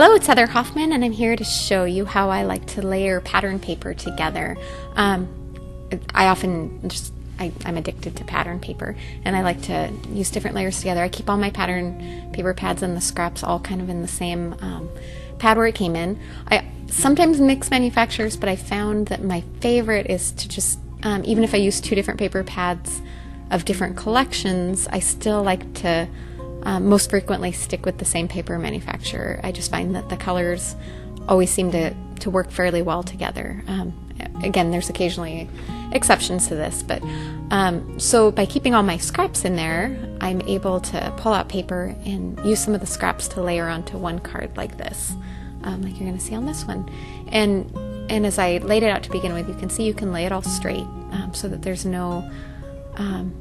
Hello, it's Heather Hoffman, and I'm here to show you how I like to layer pattern paper together. I'm addicted to pattern paper, and I like to use different layers together. I keep all my pattern paper pads and the scraps all kind of in the same pad where it came in. I sometimes mix manufacturers, but I found that my favorite is to just, even if I use two different paper pads of different collections, I still like to most frequently stick with the same paper manufacturer. I just find that the colors always seem to work fairly well together. Again, there's occasionally exceptions to this, but so by keeping all my scraps in there, I'm able to pull out paper and use some of the scraps to layer onto one card like this, like you're going to see on this one. And as I laid it out to begin with, you can see you can lay it all straight so that there's no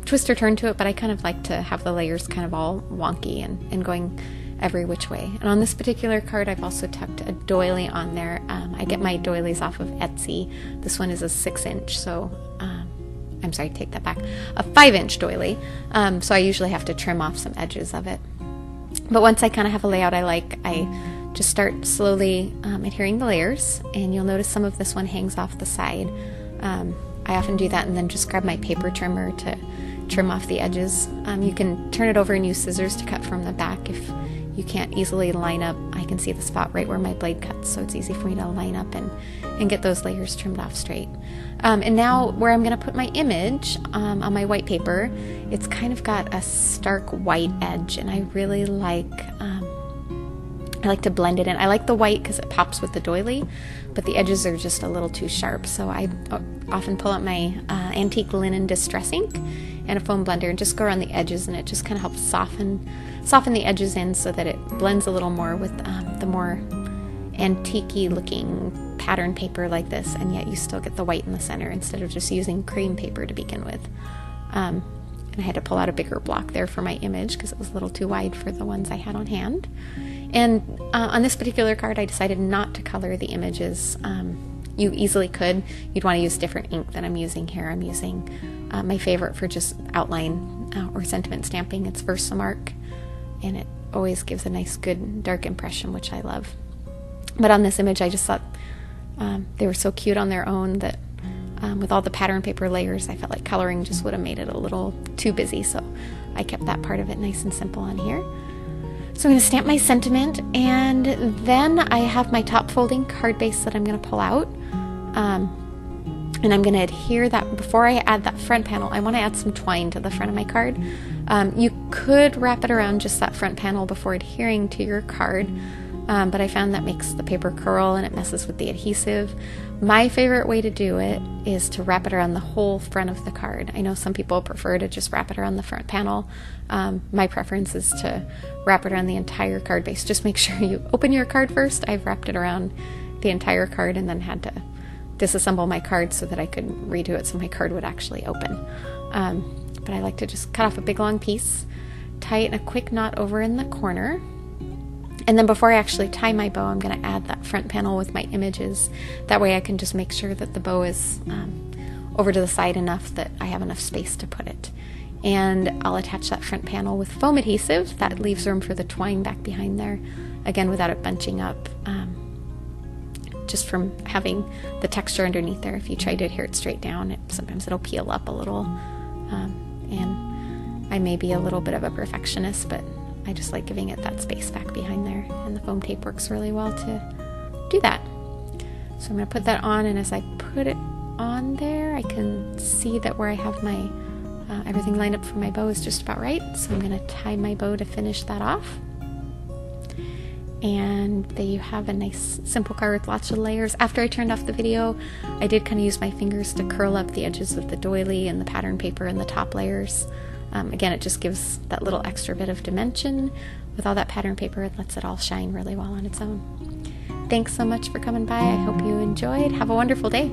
twist or turn to it, but I kind of like to have the layers kind of all wonky and going every which way. And on this particular card, I've also tucked a doily on there. I get my doilies off of Etsy. This one is a 6-inch, so I'm sorry, take that back, a 5-inch doily. So I usually have to trim off some edges of it. But once I kind of have a layout I just start slowly adhering the layers, and you'll notice some of this one hangs off the side. I often do that and then just grab my paper trimmer to trim off the edges. You can turn it over and use scissors to cut from the back if you can't easily line up. I can see the spot right where my blade cuts, so it's easy for me to line up and get those layers trimmed off straight. And now where I'm going to put my image on my white paper, it's kind of got a stark white edge, and I really like to blend it in. I like the white because it pops with the doily, but the edges are just a little too sharp, so I often pull out my antique linen distress ink and a foam blender and just go around the edges, and it just kind of helps soften the edges in so that it blends a little more with the more antique-y looking pattern paper like this, and yet you still get the white in the center instead of just using cream paper to begin with. And I had to pull out a bigger block there for my image because it was a little too wide for the ones I had on hand. And on this particular card, I decided not to color the images. You easily could. You'd want to use different ink than I'm using here. I'm using my favorite for just outline or sentiment stamping. It's Versamark, and it always gives a nice, good, dark impression, which I love. But on this image, I just thought they were so cute on their own that with all the pattern paper layers, I felt like coloring just would have made it a little too busy, so I kept that part of it nice and simple on here. So I'm going to stamp my sentiment, and then I have my top folding card base that I'm going to pull out. And I'm going to adhere that. Before I add that front panel, I want to add some twine to the front of my card. You could wrap it around just that front panel before adhering to your card, but I found that makes the paper curl and it messes with the adhesive. My favorite way to do it is to wrap it around the whole front of the card. I know some people prefer to just wrap it around the front panel. My preference is to wrap it around the entire card base. Just make sure you open your card first. I've wrapped it around the entire card and then had to disassemble my card so that I could redo it so my card would actually open. But I like to just cut off a big long piece, tie it in a quick knot over in the corner, and then before I actually tie my bow, I'm going to add that front panel with my images. That way I can just make sure that the bow is over to the side enough that I have enough space to put it. And I'll attach that front panel with foam adhesive. That leaves room for the twine back behind there, again without it bunching up, just from having the texture underneath there. If you try to adhere it straight down, sometimes it'll peel up a little. And I may be a little bit of a perfectionist, but I just like giving it that space back behind there, and the foam tape works really well to do that. So I'm going to put that on, and as I put it on there, I can see that where I have my everything lined up for my bow is just about right. So I'm going to tie my bow to finish that off. And there you have a nice simple card with lots of layers. After I turned off the video, I did kind of use my fingers to curl up the edges of the doily and the pattern paper and the top layers. Again, it just gives that little extra bit of dimension. With all that pattern paper, it lets it all shine really well on its own. Thanks so much for coming by. I hope you enjoyed. Have a wonderful day.